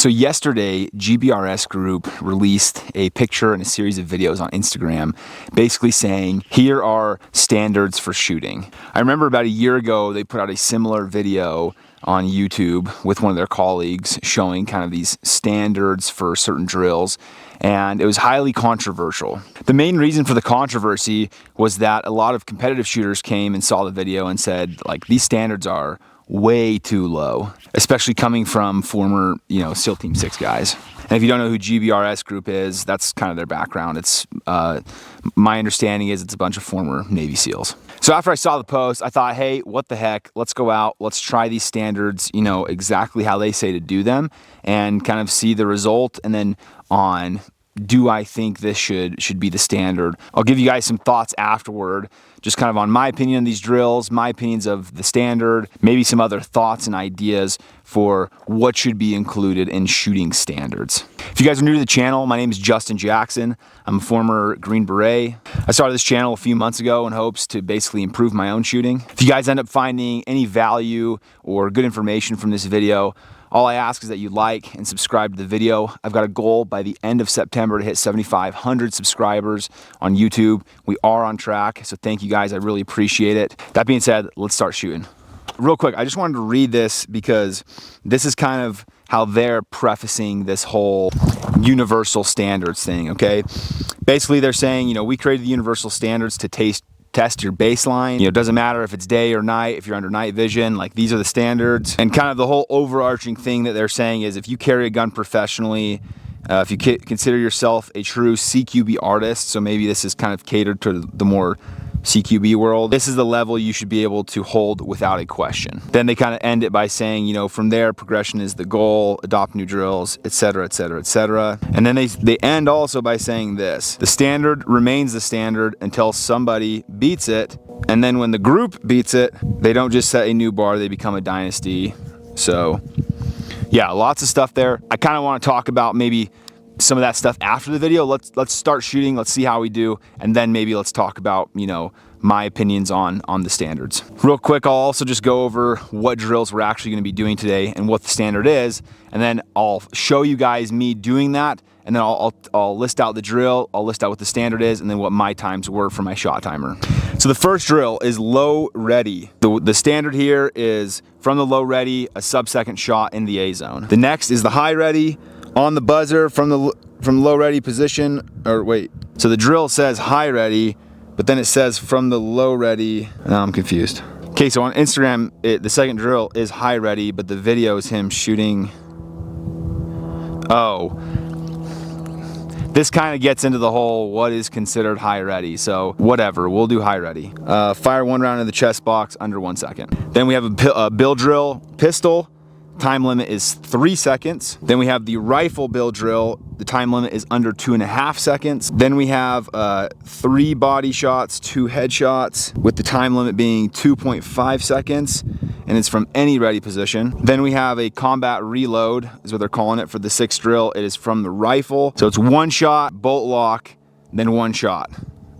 So yesterday, GBRS Group released a picture and a series of videos on Instagram basically saying, here are standards for shooting. I remember about a year ago, they put out a similar video on YouTube with one of their colleagues showing kind of these standards for certain drills, and it was highly controversial. The main reason for the controversy was that a lot of competitive shooters came and saw the video and said, like, these standards are way too low, especially coming from former, SEAL Team 6 guys. And if you don't know who GBRS Group is, that's kind of their background. It's my understanding is it's a bunch of former Navy SEALs. So after I saw the post, I thought, hey, what the heck? Let's go out. Let's try these standards, exactly how they say to do them, and kind of see the result. And then do I think this should be the standard? I'll give you guys some thoughts afterward, just kind of on my opinion on these drills, my opinions of the standard, maybe some other thoughts and ideas for what should be included in shooting standards. If you guys are new to the channel, my name is Justin Jackson. I'm a former Green Beret. I started this channel a few months ago in hopes to basically improve my own shooting. If you guys end up finding any value or good information from this video, all I ask is that you like and subscribe to the video. I've got a goal by the end of September to hit 7,500 subscribers on YouTube. We are on track, so thank you guys. I really appreciate it. That being said, let's start shooting. Real quick, I just wanted to read this because this is kind of how they're prefacing this whole universal standards thing, okay? Basically, they're saying, we created the universal standards to test your baseline. It doesn't matter if it's day or night, if you're under night vision, like these are the standards. And kind of the whole overarching thing that they're saying is if you carry a gun professionally, if you consider yourself a true CQB artist, so maybe this is kind of catered to the more CQB world, this is the level you should be able to hold without a question. Then they kind of end it by saying, from there, progression is the goal, adopt new drills, etc., etc., etc. And then they end also by saying this: the standard remains the standard until somebody beats it, and then when the group beats it, they don't just set a new bar, they become a dynasty. So yeah, lots of stuff there. I kind of want to talk about maybe some of that stuff after the video. Let's start shooting, let's see how we do, and then maybe let's talk about my opinions on the standards. Real quick, I'll also just go over what drills we're actually going to be doing today and what the standard is, and then I'll show you guys me doing that, and then I'll list out the drill, I'll list out what the standard is, and then what my times were for my shot timer. So the first drill is low ready. The standard here is from the low ready, a sub-second shot in the A zone. The next is the high ready, on the buzzer from low ready position, so the drill says high ready, but then it says from the low ready. Now I'm confused. Okay, so on Instagram, the second drill is high ready, but the video is him shooting. Oh, this kind of gets into the whole what is considered high ready, so whatever, we'll do high ready. Fire one round in the chest box under 1 second. Then we have a bill drill pistol. Time limit is 3 seconds. Then we have the rifle bill drill. The time limit is under 2.5 seconds. Then we have 3 body shots, 2 headshots, with the time limit being 2.5 seconds, and it's from any ready position. Then we have a combat reload, is what they're calling it for the 6th drill. It is from the rifle. So it's 1 shot, bolt lock, then 1 shot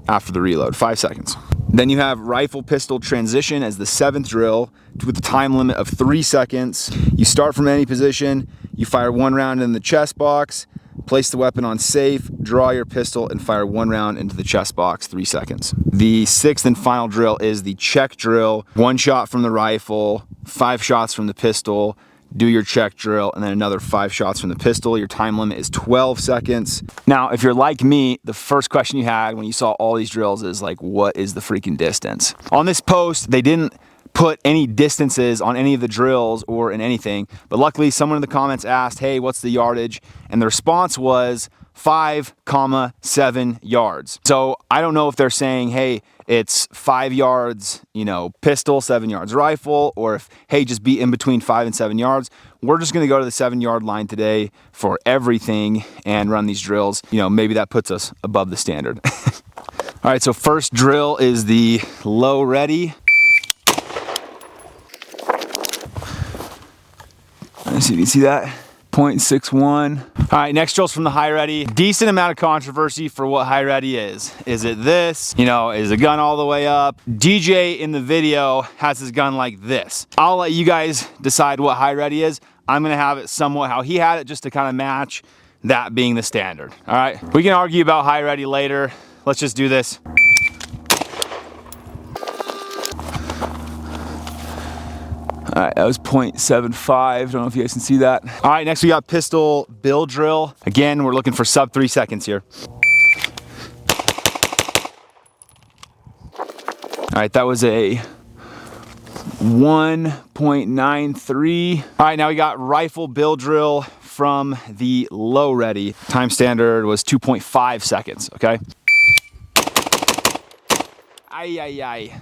after the reload, 5 seconds. Then you have rifle pistol transition as the 7th drill with the time limit of 3 seconds. You start from any position, you fire 1 round in the chest box, place the weapon on safe, draw your pistol, and fire 1 round into the chest box, 3 seconds. The 6th and final drill is the check drill. 1 shot from the rifle, 5 shots from the pistol, do your check drill, and then another 5 shots from the pistol. Your time limit is 12 seconds. Now, if you're like me, the first question you had when you saw all these drills is like, what is the freaking distance? On this post, they didn't put any distances on any of the drills or in anything, but luckily someone in the comments asked, hey, what's the yardage? And the response was 5,7 yards. So I don't know if they're saying, hey, it's 5 yards, pistol, 7 yards rifle, or if, hey, just be in between 5 and 7 yards. We're just gonna go to the 7-yard line today for everything and run these drills. Maybe that puts us above the standard. All right, so first drill is the low ready. Let's see if you can see that. 0.61. All right, next drill's from the high ready. Decent amount of controversy for what high ready is. Is it this? Is the gun all the way up? DJ in the video has his gun like this. I'll let you guys decide what high ready is. I'm gonna have it somewhat how he had it, just to kind of match that being the standard. All right, we can argue about high ready later. Let's just do this. All right, that was 0.75. Don't know if you guys can see that. All right, next we got pistol bill drill. Again, we're looking for sub 3 seconds here. All right, that was a 1.93. All right, now we got rifle bill drill from the low ready. Time standard was 2.5 seconds, okay? Ay, ay, ay.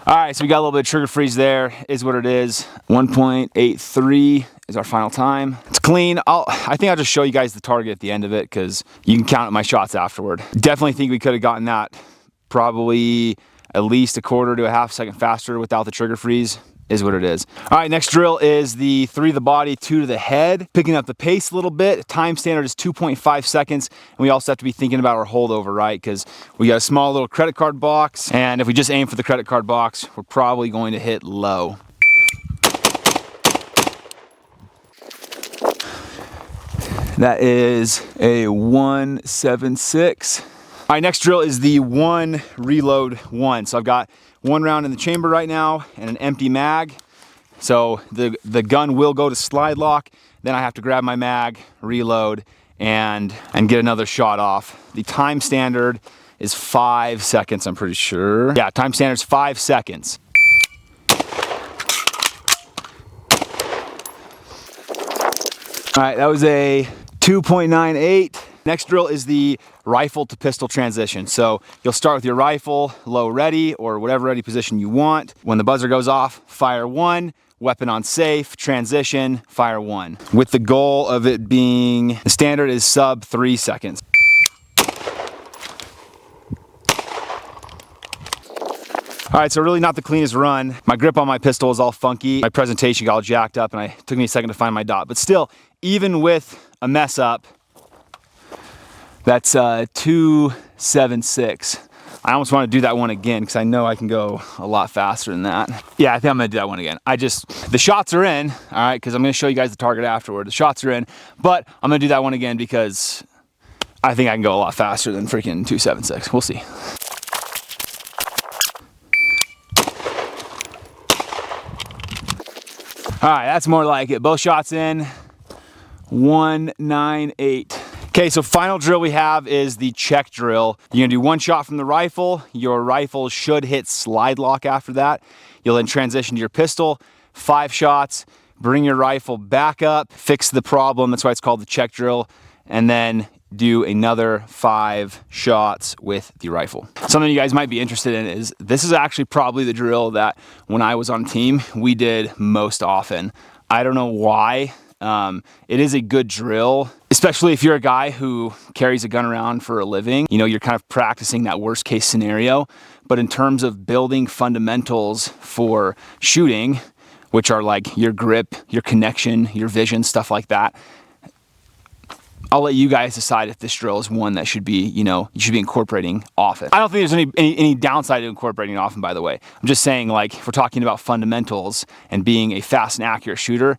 All right, so we got a little bit of trigger freeze there, is what it is. 1.83 is our final time. It's clean. I think I'll just show you guys the target at the end of it, because you can count my shots afterward. Definitely think we could have gotten that probably at least a quarter to a half second faster without the trigger freeze, is what it is. All right, next drill is the 3 to the body, 2 to the head. Picking up the pace a little bit. Time standard is 2.5 seconds. And we also have to be thinking about our holdover, right? Because we got a small little credit card box. And if we just aim for the credit card box, we're probably going to hit low. That is a 176. All right, next drill is the 1 reload 1. So I've got 1 round in the chamber right now and an empty mag. So the gun will go to slide lock. Then I have to grab my mag, reload, and get another shot off. The time standard is 5 seconds, I'm pretty sure. Yeah, time standard is 5 seconds. All right, that was a 2.98. Next drill is the rifle to pistol transition. So you'll start with your rifle, low ready, or whatever ready position you want. When the buzzer goes off, fire 1, weapon on safe, transition, fire 1. With the goal of it being, the standard is sub 3 seconds. All right, so really not the cleanest run. My grip on my pistol is all funky. My presentation got all jacked up, and it took me a second to find my dot. But still, even with a mess up, that's 276. I almost want to do that one again because I know I can go a lot faster than that. Yeah, I think I'm gonna do that one again. The shots are in, all right, because I'm gonna show you guys the target afterward. The shots are in, but I'm gonna do that one again because I think I can go a lot faster than freaking 276. We'll see. All right, that's more like it. Both shots in, 198. Okay, so final drill we have is the check drill. You're gonna do 1 shot from the rifle. Your rifle should hit slide lock after that. You'll then transition to your pistol, 5 shots, bring your rifle back up, fix the problem. That's why it's called the check drill. And then do another 5 shots with the rifle. Something you guys might be interested in is this is actually probably the drill that when I was on team, we did most often. I don't know why. It is a good drill, especially if you're a guy who carries a gun around for a living. You know, you're kind of practicing that worst case scenario. But in terms of building fundamentals for shooting, which are like your grip, your connection, your vision, stuff like that, I'll let you guys decide if this drill is one that should be, you should be incorporating often. I don't think there's any downside to incorporating it often, by the way. I'm just saying, like, if we're talking about fundamentals and being a fast and accurate shooter,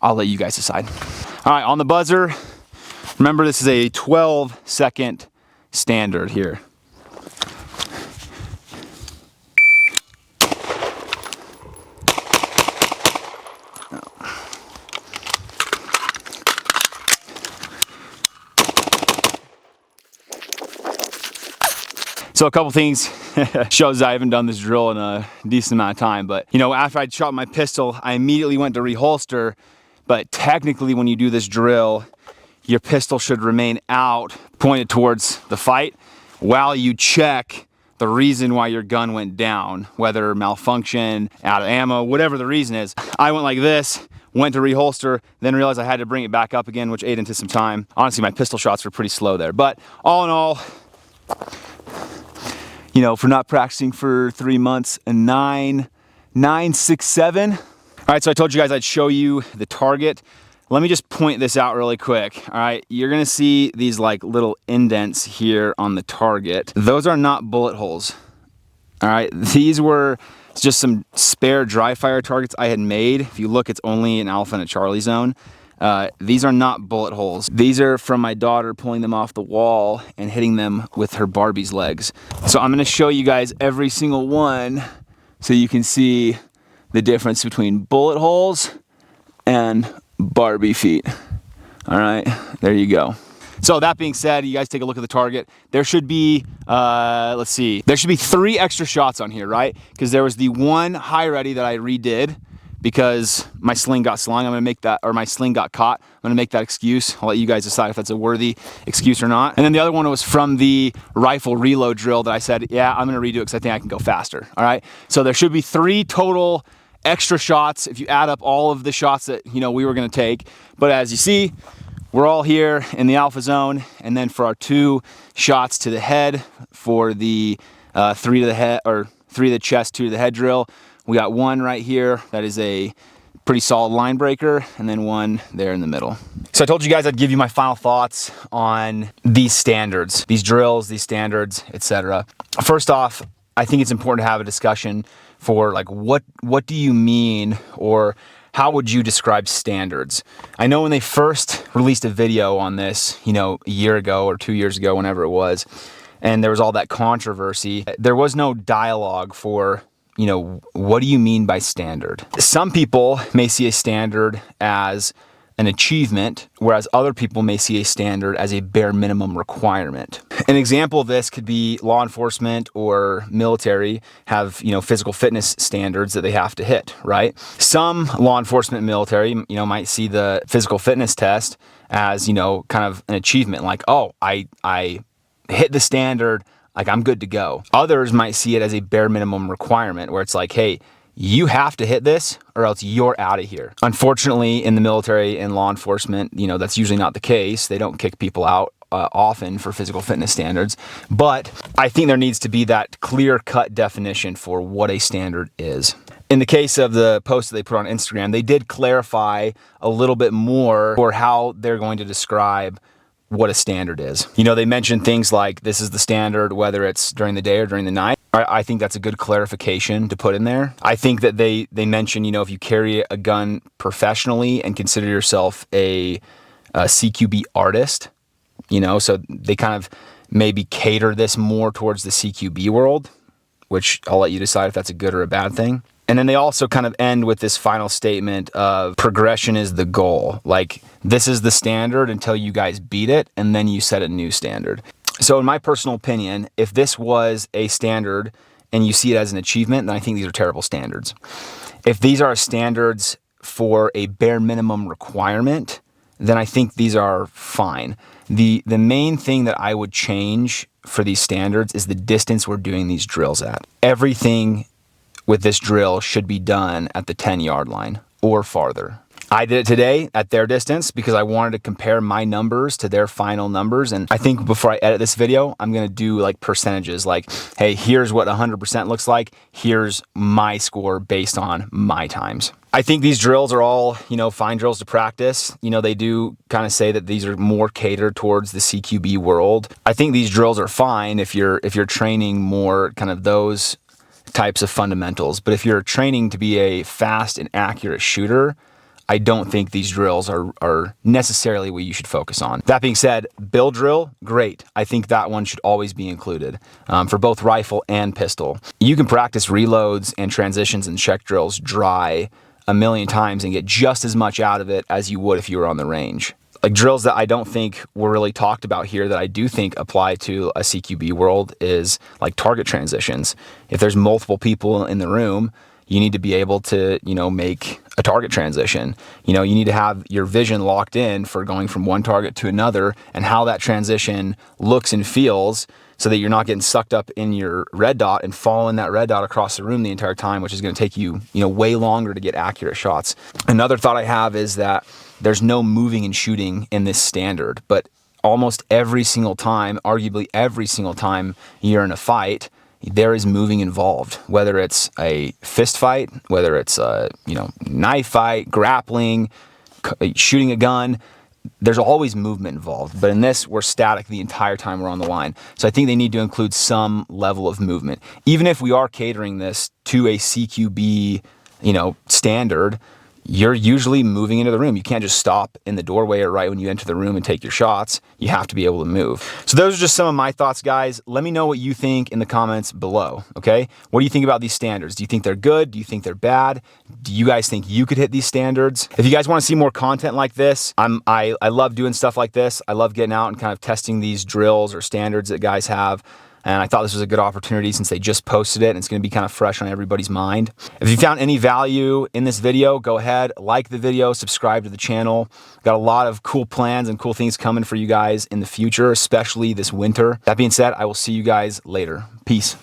I'll let you guys decide. All right, on the buzzer, remember this is a 12-second standard here. So a couple things shows I haven't done this drill in a decent amount of time, but after I shot my pistol, I immediately went to reholster. But technically, when you do this drill, your pistol should remain out, pointed towards the fight, while you check the reason why your gun went down, whether malfunction, out of ammo, whatever the reason is. I went like this, went to reholster, then realized I had to bring it back up again, which ate into some time. Honestly, my pistol shots were pretty slow there. But all in all, for not practicing for 3 months, a 9.67. All right, so I told you guys I'd show you the target. Let me just point this out really quick. All right, you're gonna see these like little indents here on the target. Those are not bullet holes. All right, these were It's just some spare dry fire targets I had made. If you look, it's only an Alpha and a Charlie zone. These are not bullet holes. These are from my daughter pulling them off the wall and hitting them with her Barbie's legs. So I'm gonna show you guys every single one so you can see the difference between bullet holes and Barbie feet. All right, there you go. So that being said, you guys take a look at the target. There should be, let's see, there should be 3 extra shots on here, right? Because there was the one high ready that I redid because my sling got slung. I'm gonna make that, or my sling got caught. I'm gonna make that excuse. I'll let you guys decide if that's a worthy excuse or not. And then the other one was from the rifle reload drill that I said, yeah, I'm gonna redo it because I think I can go faster, all right? So there should be 3 total extra shots if you add up all of the shots that, you know, we were gonna take. But as you see, we're all here in the Alpha zone, and then for our 2 shots to the head for the 3 to the head, or 3 to the chest, 2 to the head drill, we got 1 right here that is a pretty solid line breaker, and then 1 there in the middle. So I told you guys I'd give you my final thoughts on these standards, these drills, these standards, etc. First off, I think it's important to have a discussion for like what do you mean, or how would you describe standards? I know when they first released a video on this, you know, a year ago or 2 years ago, whenever it was, and there was all that controversy, there was no dialogue for, you know, what do you mean by standard? Some people may see a standard as an achievement, whereas other people may see a standard as a bare minimum requirement. An example of this could be law enforcement or military have, you know, physical fitness standards that they have to hit, right? Some law enforcement and military, you know, might see the physical fitness test as, you know, kind of an achievement, like, oh, I hit the standard, like I'm good to go. Others might see it as a bare minimum requirement where it's like, hey, you have to hit this or else you're out of here. Unfortunately, in the military and law enforcement, you know, that's usually not the case. They don't kick people out often for physical fitness standards. But I think there needs to be that clear-cut definition for what a standard is. In the case of the post that they put on Instagram, they did clarify a little bit more for how they're going to describe what a standard is. You know, they mentioned things like this is the standard, whether it's during the day or during the night. I think that's a good clarification to put in there. I think that they mention, you know, if you carry a gun professionally and consider yourself a CQB artist, you know, so they kind of maybe cater this more towards the CQB world, which I'll let you decide if that's a good or a bad thing. And then they also kind of end with this final statement of progression is the goal. Like, this is the standard until you guys beat it, and then you set a new standard. So in my personal opinion, if this was a standard and you see it as an achievement, then I think these are terrible standards. If these are standards for a bare minimum requirement, then I think these are fine. The main thing that I would change for these standards is the distance we're doing these drills at. Everything with this drill should be done at the 10-yard line or farther. I did it today at their distance because I wanted to compare my numbers to their final numbers. And I think before I edit this video, I'm going to do like percentages, like, hey, here's what 100% looks like. Here's my score based on my times. I think these drills are all, you know, fine drills to practice. You know, they do kind of say that these are more catered towards the CQB world. I think these drills are fine if you're training more kind of those types of fundamentals. But if you're training to be a fast and accurate shooter, I don't think these drills are necessarily what you should focus on. That being said, bill drill, great. I think that one should always be included for both rifle and pistol. You can practice reloads and transitions and check drills dry a million times and get just as much out of it as you would if you were on the range. Like drills that I don't think were really talked about here that I do think apply to a CQB world is like target transitions. If there's multiple people in the room, you need to be able to, you know, make a target transition. You know, you need to have your vision locked in for going from one target to another and how that transition looks and feels so that you're not getting sucked up in your red dot and following that red dot across the room the entire time, which is going to take you, you know, way longer to get accurate shots. Another thought I have is that there's no moving and shooting in this standard, but almost every single time, arguably every single time you're in a fight, there is moving involved, whether it's a fist fight, whether it's a, you know, knife fight, grappling, shooting a gun. there's always movement involved, but in this, we're static the entire time we're on the line. So I think they need to include some level of movement. Even if we are catering this to a CQB, standard, you're usually moving into the room. You can't just stop in the doorway or right when you enter the room and take your shots. You have to be able to move. So those are just some of my thoughts, guys. Let me know what you think in the comments below, okay? What do you think about these standards? Do you think they're good? Do you think they're bad? Do you guys think you could hit these standards? If you guys want to see more content like this, I love doing stuff like this. I love getting out and kind of testing these drills or standards that guys have. And I thought this was a good opportunity since they just posted it and it's going to be kind of fresh on everybody's mind. If you found any value in this video, go ahead, like the video, subscribe to the channel. Got a lot of cool plans and cool things coming for you guys in the future, especially this winter. That being said, I will see you guys later. Peace.